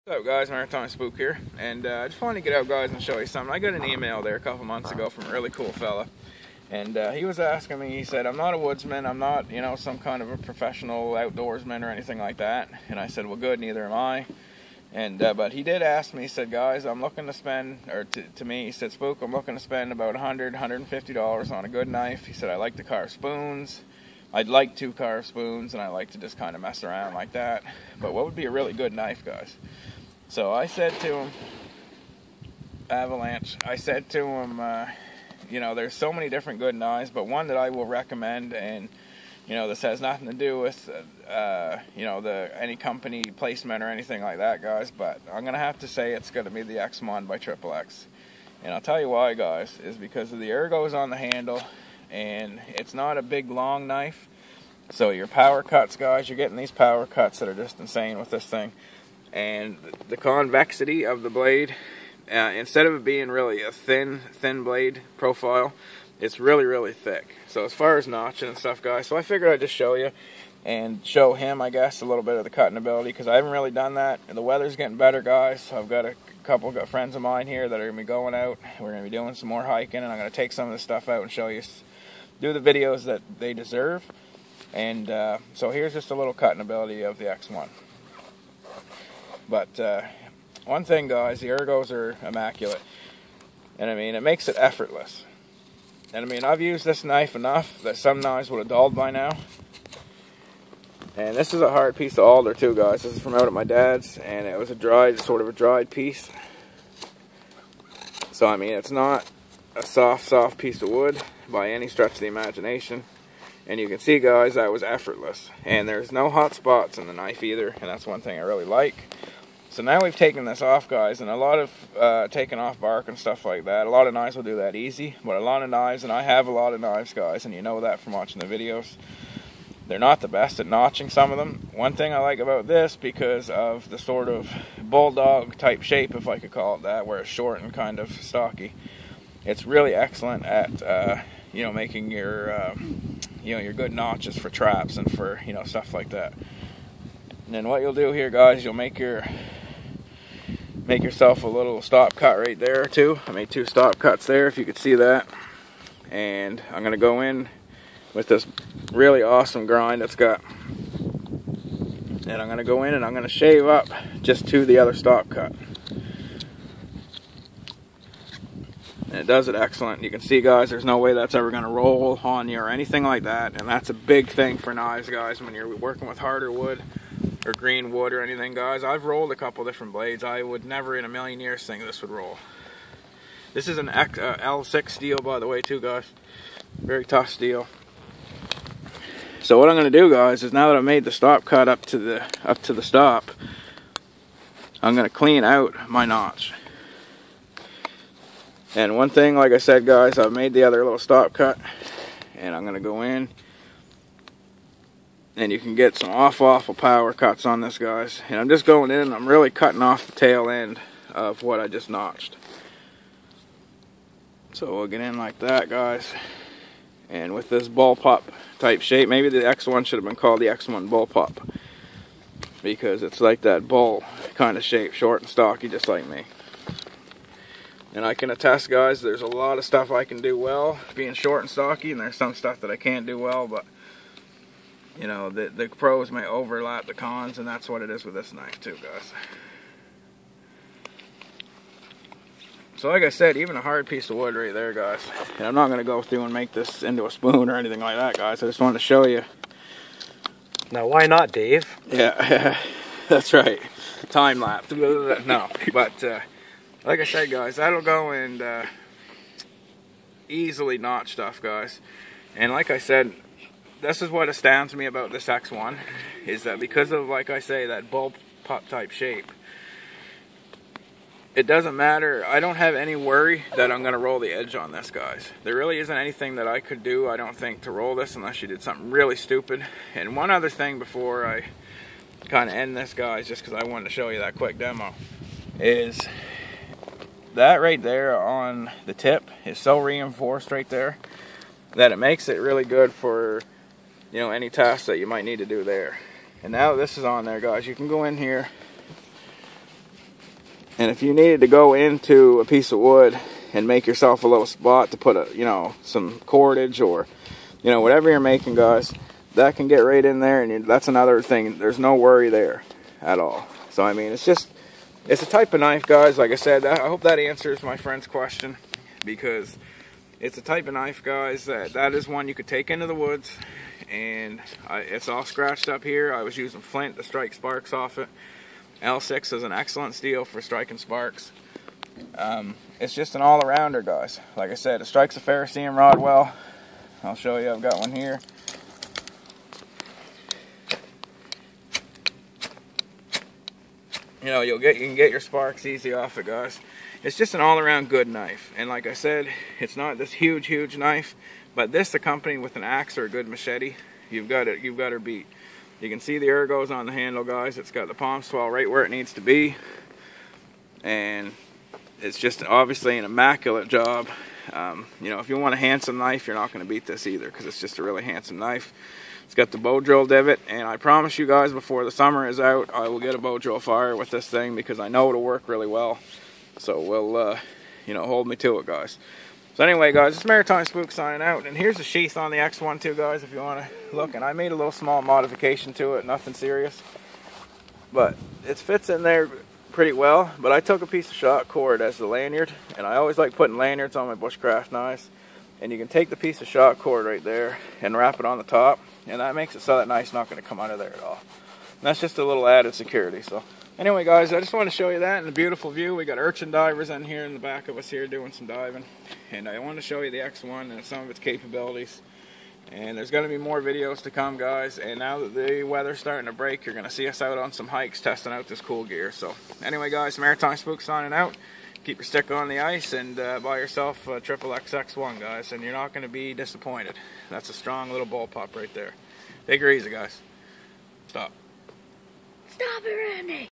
What's up guys, Maritime Spook here, and I just wanted to get out guys and show you something. I got an email there a couple months ago from a really cool fella, and he was asking me, he said, I'm not a woodsman, I'm not, you know, some kind of a professional outdoorsman or anything like that. And I said, well good, neither am I. And but he did ask me, he said, guys, I'm looking to spend, or to me, he said, Spook, I'm looking to spend about $100, $150 on a good knife. He said, I like to carve spoons. I'd like to carve spoons, and I like to just kind of mess around like that. But what would be a really good knife, guys? So I said to him, Avalanche, I said to him, you know, there's so many different good knives, but one that I will recommend, and, you know, this has nothing to do with, you know, any company placement or anything like that, guys, but I'm going to have to say it's going to be the X-1 by X. And I'll tell you why, guys, is because of the ergos on the handle, and it's not a big, long knife. So your power cuts, guys, you're getting these power cuts that are just insane with this thing. And the convexity of the blade, instead of it being really a thin blade profile, it's really thick. So as far as notching and stuff, guys, so I figured I'd just show you and show him, I guess, a little bit of the cutting ability, because I haven't really done that. And the weather's getting better, guys. So I've got a couple of friends of mine here that are going to be going out. We're going to be doing some more hiking, and I'm going to take some of this stuff out and show you, do the videos that they deserve. And so here's just a little cutting ability of the X-1. But one thing, guys, the ergos are immaculate, and I mean, it makes it effortless. And I mean, I've used this knife enough that some knives would have dulled by now. And this is a hard piece of alder too, guys. This is from out at my dad's, and it was a dried, sort of a dried piece. So I mean, it's not a soft piece of wood by any stretch of the imagination. And you can see, guys, that was effortless. And there's no hot spots in the knife either, and that's one thing I really like. So now we've taken this off, guys, and a lot of taking off bark and stuff like that. A lot of knives will do that easy, but a lot of knives, and I have a lot of knives, guys, and you know that from watching the videos, they're not the best at notching some of them. One thing I like about this, because of the sort of bulldog type shape, if I could call it that, where it's short and kind of stocky, it's really excellent at you know, making your you know, your good notches for traps and for, you know, stuff like that. And then what you'll do here, guys, you'll make yourself a little stop cut right there too. I made 2 stop cuts there, if you could see that. And I'm gonna go in with this really awesome grind that's got, and I'm gonna go in and I'm gonna shave up just to the other stop cut. And it does it excellent. You can see, guys, there's no way that's ever going to roll on you or anything like that. And that's a big thing for knives, guys, when you're working with harder wood or green wood or anything, guys. I've rolled a couple different blades. I would never in a million years think this would roll. This is an L6 steel, by the way, too, guys. Very tough steel. So what I'm going to do, guys, is now that I've made the stop cut up to the stop, I'm going to clean out my notch. And one thing, like I said, guys, I've made the other little stop cut, and I'm going to go in, and you can get some awful power cuts on this, guys. And I'm just going in, and I'm really cutting off the tail end of what I just notched. So we'll get in like that, guys. And with this bullpup type shape, maybe the X1 should have been called the X1 bullpup, because it's like that bull kind of shape, short and stocky, just like me. And I can attest, guys, there's a lot of stuff I can do well being short and stocky, and there's some stuff that I can't do well, but you know, the pros may overlap the cons, and that's what it is with this knife too, guys. So like I said, even a hard piece of wood right there, guys. And I'm not going to go through and make this into a spoon or anything like that, guys. I just wanted to show you. Now, why not, Dave? Yeah, that's right. Time lapse. No, but like I said, guys, that'll go and easily notch stuff, guys. And like I said, this is what astounds me about this X1, is that because of, like I say, that bullpup type shape, it doesn't matter. I don't have any worry that I'm going to roll the edge on this, guys. There really isn't anything that I could do, I don't think, to roll this unless you did something really stupid. And one other thing before I kind of end this, guys, just because I wanted to show you that quick demo, is that right there on the tip is so reinforced right there that it makes it really good for, you know, any task that you might need to do there. And now this is on there, guys, you can go in here And if you needed to go into a piece of wood and make yourself a little spot to put some cordage or, whatever you're making, guys, that can get right in there, and that's another thing. There's no worry there at all. So, I mean, it's a type of knife, guys. Like I said, I hope that answers my friend's question, because it's a type of knife, guys, that is one you could take into the woods, and it's all scratched up here. I was using flint to strike sparks off it. L6 is an excellent steel for striking sparks. It's just an all-arounder, guys. Like I said, it strikes a ferrocerium rod well. I'll show you. I've got one here. You can get your sparks easy off it, guys. It's just an all-around good knife. And like I said, it's not this huge knife, but this accompanied with an axe or a good machete, you've got her beat. You can see the ergos on the handle, guys. It's got the palm swell right where it needs to be, and it's just obviously an immaculate job. If you want a handsome knife, you're not going to beat this either, because it's just a really handsome knife. It's got the bow drill divot, and I promise you guys, before the summer is out, I will get a bow drill fire with this thing, because I know it'll work really well. So we'll, hold me to it, guys. So anyway, guys, it's Maritime Spook signing out, and here's the sheath on the X-1 too, guys, if you want to look. And I made a little small modification to it, nothing serious, but it fits in there pretty well. But I took a piece of shot cord as the lanyard, and I always like putting lanyards on my Bushcraft knives. And you can take the piece of shot cord right there and wrap it on the top, and that makes it so that knife's not going to come out of there at all. And that's just a little added security. So anyway, guys, I just want to show you that and the beautiful view. We got urchin divers in here in the back of us here doing some diving, and I want to show you the X-1 and some of its capabilities. And there's going to be more videos to come, guys, and now that the weather's starting to break, you're going to see us out on some hikes testing out this cool gear. So anyway, guys, Maritime Spook signing out. Keep your stick on the ice and buy yourself a XXX X1, guys, and you're not going to be disappointed. That's a strong little bullpup right there. Take her easy, guys. Stop. Stop it, Randy.